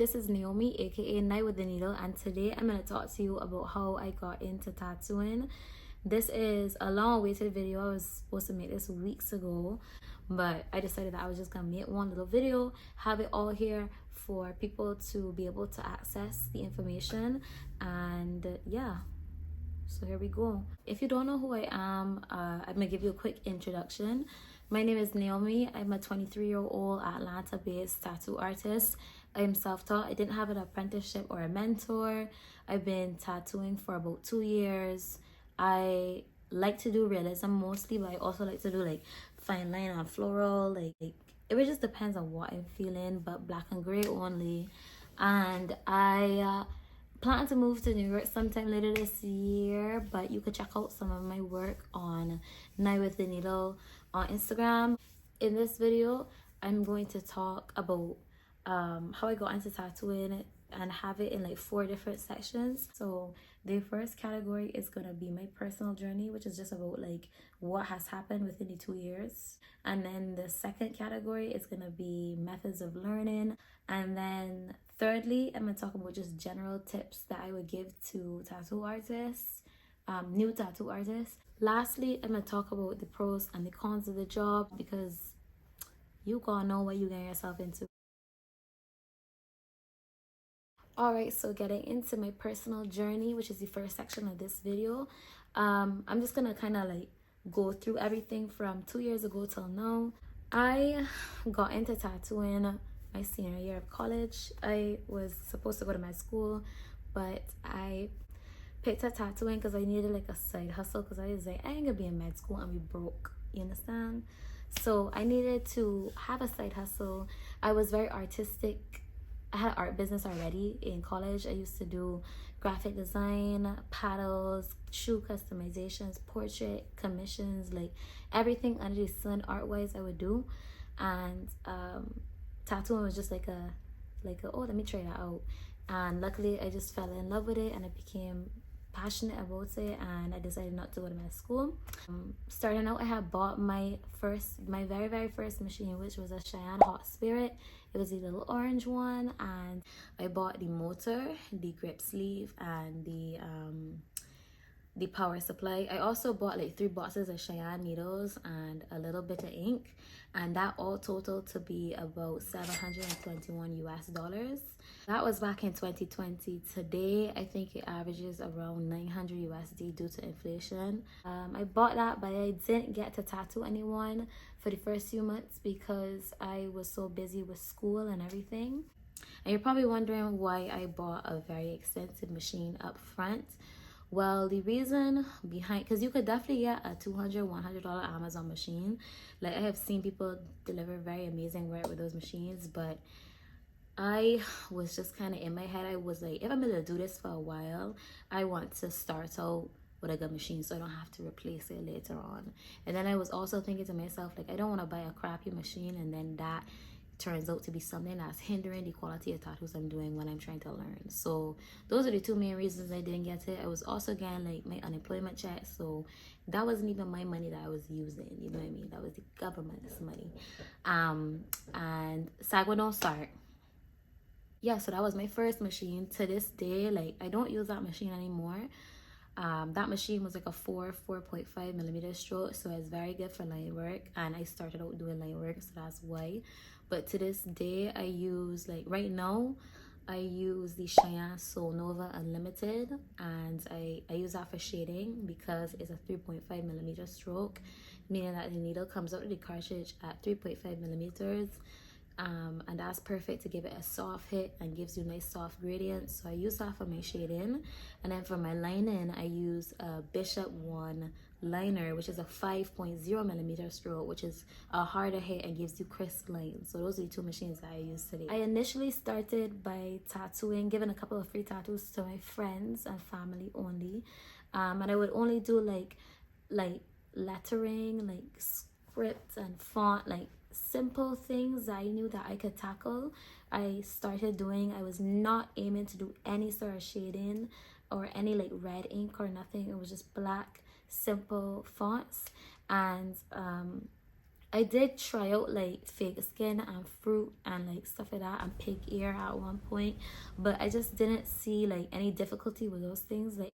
this is Naomi, aka Night with the Needle, and today I'm going to talk to you about how I got into tattooing. This is a long-awaited video. I was supposed to make this weeks ago, but I decided that I was just going to make one little video, have it all here for people to be able to access the information, and yeah. So here we go. If you don't know who I am, I'm gonna give you a quick introduction. My name is Naomi. I'm a 23-year-old Atlanta-based tattoo artist. I'm self-taught. I didn't have an apprenticeship or a mentor. I've been tattooing for about 2 years. I like to do realism mostly, but I also like to do like fine line and floral. Like it really just depends on what I'm feeling, but black and gray only. And I plan to move to New York sometime later this year, but you could check out some of my work on Night with the Needle on Instagram. In this video, I'm going to talk about how I got into tattooing and have it in like 4 different sections. So the first category is gonna be my personal journey, which is just about like what has happened within the 2 years. And then the second category is gonna be methods of learning. And then thirdly, I'm gonna talk about just general tips that I would give to tattoo artists, new tattoo artists. Lastly, I'm gonna talk about the pros and the cons of the job, because you gotta know what you're getting yourself into. Alright, so getting into my personal journey, which is the first section of this video, I'm just gonna kind of like go through everything from 2 years ago till now. I got into tattooing my senior year of college. I was supposed to go to med school, but I picked up tattooing because I needed like a side hustle, because I was like, I ain't gonna be in med school and be broke, you understand? So I needed to have a side hustle. I was very artistic. I had art business already in college. I used to do graphic design, paddles, shoe customizations, portrait commissions, like everything under the sun art wise I would do. And tattooing was just like a oh, let me try that out. And luckily I just fell in love with it and I became passionate about it, and I decided not to go to my school. Starting out, I had bought my very first machine, which was a Cheyenne Hot Spirit. It was a little orange one, and I bought the motor, the grip sleeve, and the power supply. I also bought like 3 boxes of Cheyenne needles and a little bit of ink, and that all totaled to be about $721 US. That was back in 2020. Today I think it averages around 900 USD due to inflation. I bought that, but I didn't get to tattoo anyone for the first few months because I was so busy with school and everything. And you're probably wondering why I bought a very expensive machine up front. Well, the reason behind, because you could definitely get a $200-$100 Amazon machine. Like, I have seen people deliver very amazing work with those machines, but I was just kind of in my head, I was like, if I'm gonna do this for a while, I want to start out with a good machine so I don't have to replace it later on. And then I was also thinking to myself, like, I don't want to buy a crappy machine and then that turns out to be something that's hindering the quality of tattoos I'm doing when I'm trying to learn. So those are the 2 main reasons I didn't get it. I was also getting like my unemployment check, so that wasn't even my money that I was using, you know what I mean? That was the government's money. And SAGWA don't start. Yeah, so that was my first machine. To this day, like, I don't use that machine anymore. That machine was like a 4.5 millimeter stroke, so it's very good for line work, and I started out doing line work, so that's why. But to this day, I use, like, right now I use the Cheyenne Soul Nova Unlimited, and I use that for shading because it's a 3.5 millimeter stroke, meaning that the needle comes out of the cartridge at 3.5 millimeters. And that's perfect to give it a soft hit and gives you nice soft gradients. So I use that for my shading. And then for my lining, I use a Bishop 1 liner, which is a 5.0 millimeter stroke, which is a harder hit and gives you crisp lines. So those are the 2 machines that I use today. I initially started by tattooing, giving a couple of free tattoos to my friends and family only. And I would only do like lettering, like script and font, like simple things that I knew that I could tackle. I started doing. I was not aiming to do any sort of shading or any like red ink or nothing. It was just black simple fonts, and I did try out like fake skin and fruit and like stuff like that and pig ear at one point, but I just didn't see like any difficulty with those things. Like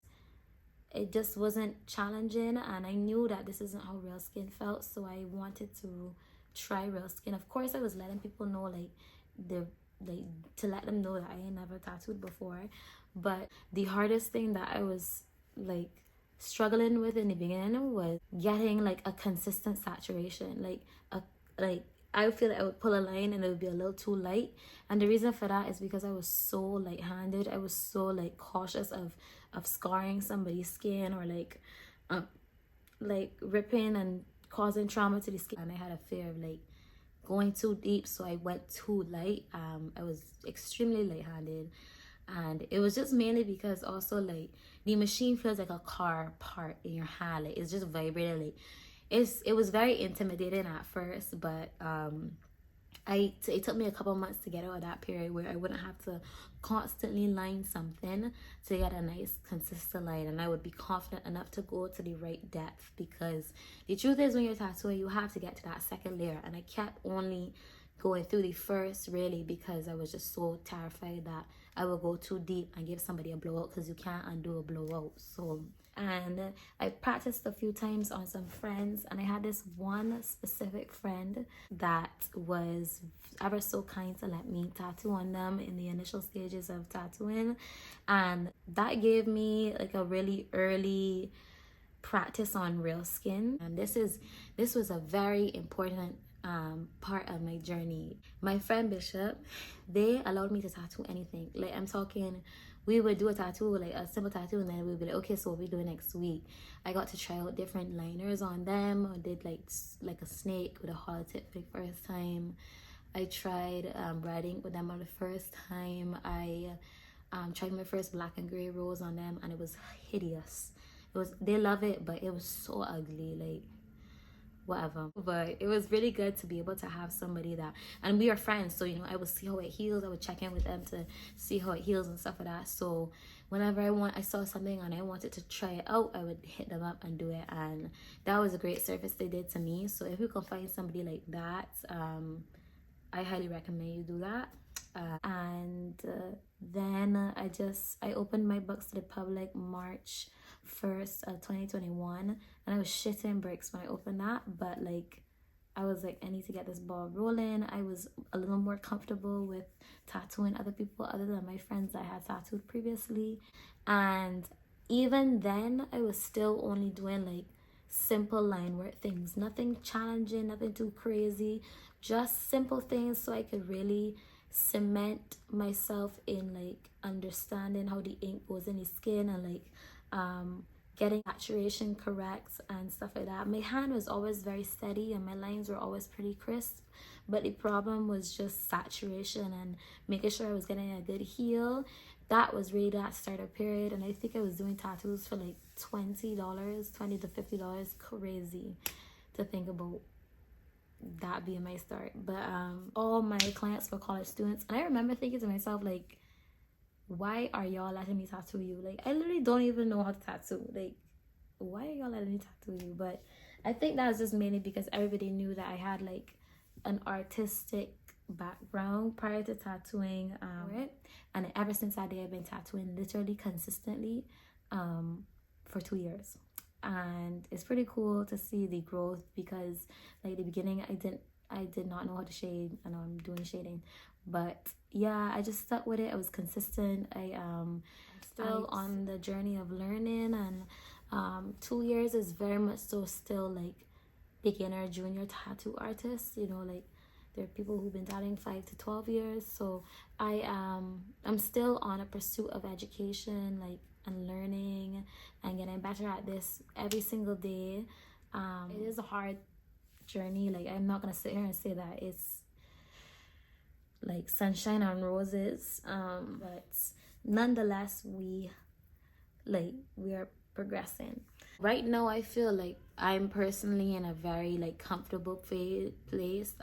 it just wasn't challenging, and I knew that this isn't how real skin felt, so I wanted to try real skin. Of course I was letting people know like the like to let them know that I ain't never tattooed before, but the hardest thing that I was like struggling with in the beginning was getting like a consistent saturation, like I would feel like I would pull a line and it would be a little too light. And the reason for that is because I was so light-handed. I was so like cautious of scarring somebody's skin or like ripping and causing trauma to the skin. And I had a fear of like going too deep, so I went too light. I was extremely light-handed, and it was just mainly because also like the machine feels like a car part in your hand. Like it's just vibrating. Like it was very intimidating at first, but it took me a couple months to get out of that period where I wouldn't have to constantly line something to get a nice consistent line, and I would be confident enough to go to the right depth. Because the truth is, when you're tattooing, you have to get to that second layer, and I kept only going through the first, really, because I was just so terrified that I would go too deep and give somebody a blowout, because you can't undo a blowout. So, and I practiced a few times on some friends, and I had this one specific friend that was ever so kind to let me tattoo on them in the initial stages of tattooing, and that gave me like a really early practice on real skin. And this was a very important part of my journey. My friend Bishop, they allowed me to tattoo anything. Like I'm talking, we would do a tattoo, like a simple tattoo, and then we'd be like, okay, so what we doing next week? I got to try out different liners on them. I did like a snake with a hollow tip for the first time. I tried red ink with them on the first time. I tried my first black and gray rose on them, and it was hideous. They love it, but it was so ugly, like whatever. But it was really good to be able to have somebody that, and we are friends, so you know, I would see how it heals. I would check in with them to see how it heals and stuff like that. So whenever I saw something and I wanted to try it out, I would hit them up and do it, and that was a great service they did to me. So if you can find somebody like that, I highly recommend you do that. Then I opened my books to the public March 1st of 2021, and I was shitting bricks when I opened that, but like I was like, I need to get this ball rolling. I was a little more comfortable with tattooing other people other than my friends that I had tattooed previously. And even then I was still only doing like simple line work things, nothing challenging, nothing too crazy, just simple things, so I could really cement myself in like understanding how the ink goes in the skin, and like getting saturation correct and stuff like that. My hand was always very steady and my lines were always pretty crisp, but the problem was just saturation and making sure I was getting a good heel. That was really that starter period, and I think I was doing tattoos for like $20 to $50. Crazy to think about that being my start. But all my clients were college students, and I remember thinking to myself, like, why are y'all letting me tattoo you? Like, I literally don't even know how to tattoo. Like, why are y'all letting me tattoo you? But I think that's just mainly because everybody knew that I had like an artistic background prior to tattooing it. And ever since that day, I've been tattooing literally consistently for 2 years. And it's pretty cool to see the growth, because like the beginning I did not know how to shade, and I'm doing shading, but yeah, I just stuck with it. I was consistent. I'm still on the journey of learning, and 2 years is very much so still like beginner junior tattoo artists, you know, like there are people who've been tattooing 5 to 12 years. So I'm still on a pursuit of education, like, and learning and getting better at this every single day. It is a hard journey. Like, I'm not gonna sit here and say that it's like sunshine on roses, but nonetheless we are progressing. Right now I feel like I'm personally in a very like comfortable place.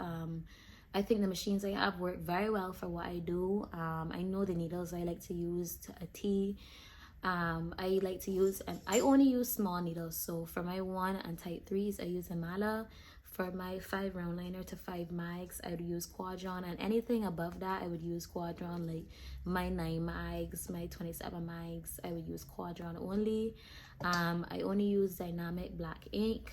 I think the machines I have work very well for what I do. I know the needles I like to use to a T. I like to use, and I only use small needles. So for my 1 and type 3s, I use a Mala. For my 5 round liner to 5 mics, I would use Quadron, and anything above that I would use Quadron. Like my 9 mics, my 27 mics, I would use Quadron only. I only use dynamic black ink,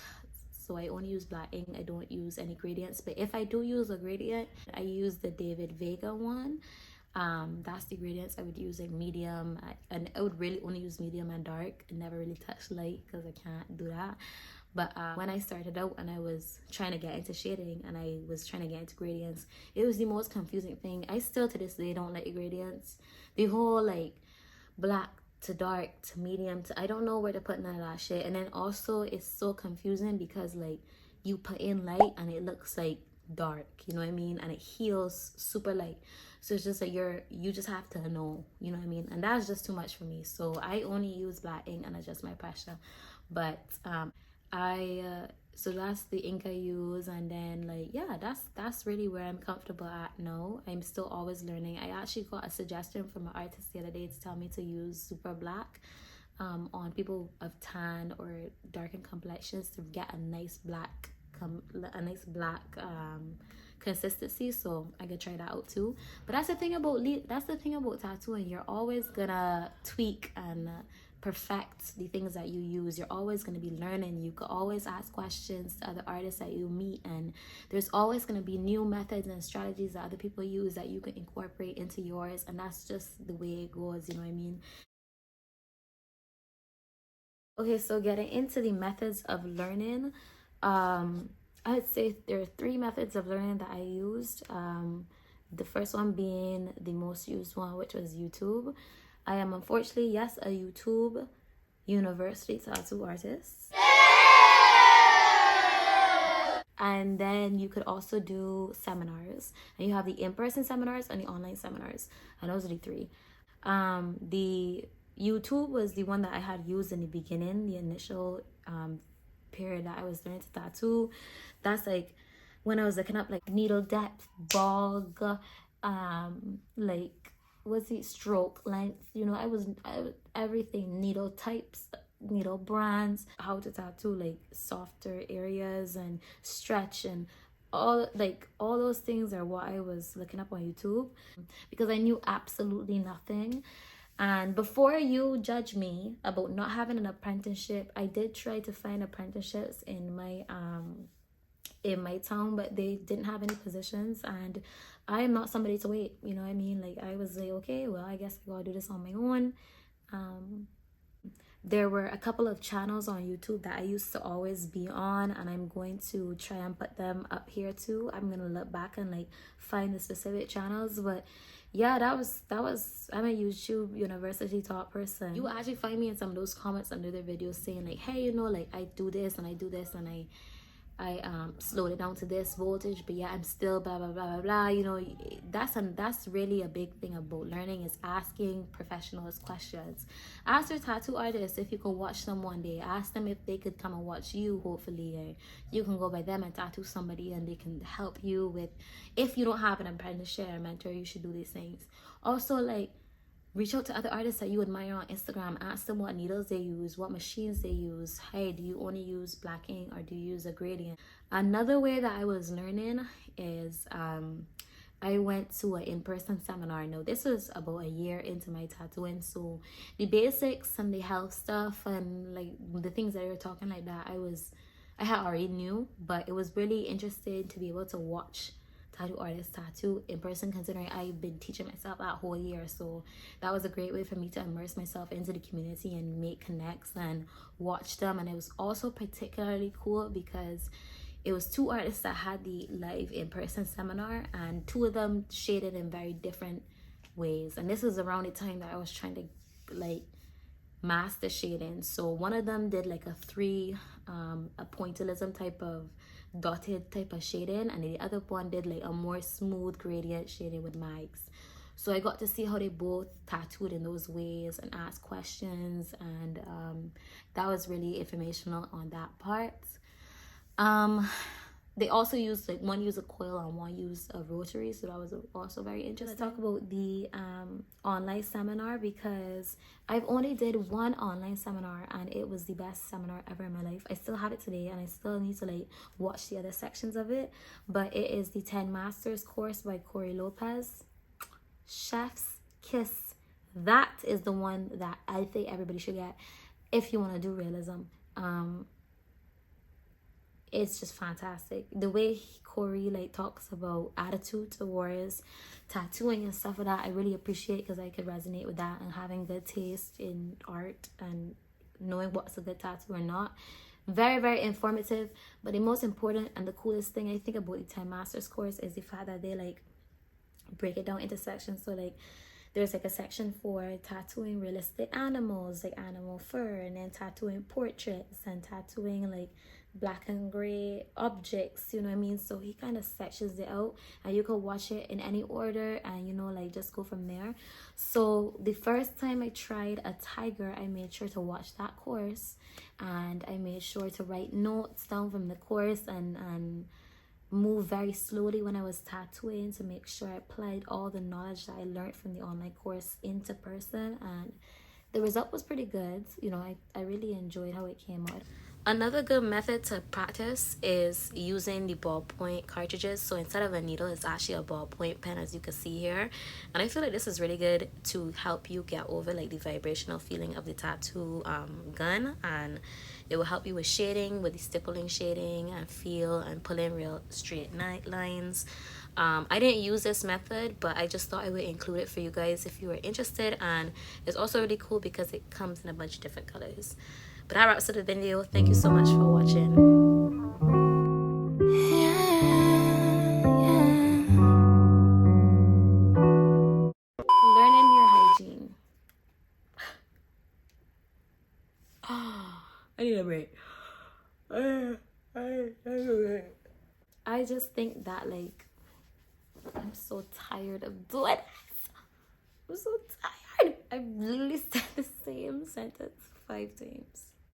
so I only use black ink. I don't use any gradients, but if I do use a gradient, I use the David Vega one. That's the gradients I would use, like medium, and I would really only use medium and dark and never really touch light because I can't do that. But when I started out and I was trying to get into shading and I was trying to get into gradients, it was the most confusing thing. I still to this day don't like gradients. The whole like black to dark to medium to, I don't know where to put none of that shit. And then also it's so confusing because like you put in light and it looks like dark, you know what I mean, and it heals super light. So it's just like you just have to know, you know what I mean, and that's just too much for me. So I only use black ink and adjust my pressure. But so that's the ink I use, and then like yeah, that's really where I'm comfortable at now. I'm still always learning. I actually got a suggestion from an artist the other day to tell me to use super black on people of tan or darkened complexions to get a nice black consistency. So I could try that out too. But that's the thing about tattooing. You're always gonna tweak and perfect the things that you use. You're always going to be learning. You could always ask questions to other artists that you meet, and there's always going to be new methods and strategies that other people use that you can incorporate into yours, and that's just the way it goes, you know what I mean? Okay, so getting into the methods of learning, I'd say there are 3 methods of learning that I used. The first one being the most used one, which was YouTube. I am unfortunately, yes, a YouTube university tattoo artist. And then you could also do seminars. And you have the in-person seminars and the online seminars. And those are the 3. The YouTube was the one that I had used in the beginning, the initial period that I was learning to tattoo. That's like when I was looking up like needle depth, bog, like what's the stroke length, you know, I was everything, needle types, needle brands, how to tattoo like softer areas and stretch, and all those things are what I was looking up on YouTube because I knew absolutely nothing. And before you judge me about not having an apprenticeship, I did try to find apprenticeships in my town, but they didn't have any positions, and I am not somebody to wait, you know what I mean? Like I was like, okay, well, I guess I gotta do this on my own. There were a couple of channels on YouTube that I used to always be on, and I'm going to try and put them up here too. I'm gonna look back and like find the specific channels, but yeah, that was I'm a YouTube university taught person. You actually find me in some of those comments under their videos saying like, hey, you know, like I do this and I do this and I slowed it down to this voltage, but yeah, I'm still blah blah blah blah blah. You know, that's really a big thing about learning, is asking professionals questions. Ask your tattoo artist if you can watch them one day. Ask them if they could come and watch you. Hopefully you can go by them and tattoo somebody, and they can help you with, if you don't have an apprenticeship or mentor, you should do these things. Also, like, reach out to other artists that you admire on Instagram. Ask them what needles they use, what machines they use. Hey, do you only use black ink or do you use a gradient? Another way that I was learning is I went to an in-person seminar. Now, this was about a year into my tattooing, so the basics and the health stuff and like the things that you were talking like that, I had already knew, but it was really interesting to be able to watch tattoo artists tattoo in person, considering I've been teaching myself that whole year. So that was a great way for me to immerse myself into the community and make connects and watch them. And it was also particularly cool because it was 2 artists that had the live in-person seminar, and 2 of them shaded in very different ways. And this was around the time that I was trying to like master shading. So one of them did like a 3 a pointillism type of dotted type of shading, and the other one did like a more smooth gradient shading with mics. So I got to see how they both tattooed in those ways and ask questions, and that was really informational on that part. they also use like one use a coil and one use a rotary, so that was also very interesting. Let's talk about the online seminar, because I've only did one online seminar and it was the best seminar ever in my life. I still have it today and I still need to like watch the other sections of it, but it is the 10 Masters course by Corey Lopez. Chef's kiss. That is the one that I think everybody should get if you want to do realism. It's just fantastic. The way Corey like talks about attitude towards tattooing and stuff like that, I really appreciate, because I could resonate with that, and having good taste in art and knowing what's a good tattoo or not. Very, very informative. But the most important and the coolest thing I think about the Time Masters course is the fact that they like break it down into sections. So like there's like a section for tattooing realistic animals, like animal fur, and then tattooing portraits, and tattooing like black and gray objects, you know what I mean? So he kind of sections it out, and you can watch it in any order, and you know, like just go from there. So the first time I tried a tiger, I made sure to watch that course, and I made sure to write notes down from the course, and move very slowly when I was tattooing to make sure I applied all the knowledge that I learned from the online course into person, and the result was pretty good. You know, I really enjoyed how it came out. Another good method to practice is using the ballpoint cartridges. So instead of a needle, it's actually a ballpoint pen, as you can see here. And I feel like this is really good to help you get over like the vibrational feeling of the tattoo gun, and it will help you with shading, with the stippling shading, and feel and pull in real straight lines. I didn't use this method, but I just thought I would include it for you guys if you were interested. And it's also really cool because it comes in a bunch of different colors. But that wraps up the video. Thank you so much for watching. Learning your hygiene. I need a break. I just think that like I'm so tired of doing this. I'm so tired. I've literally said the same sentence 5 times.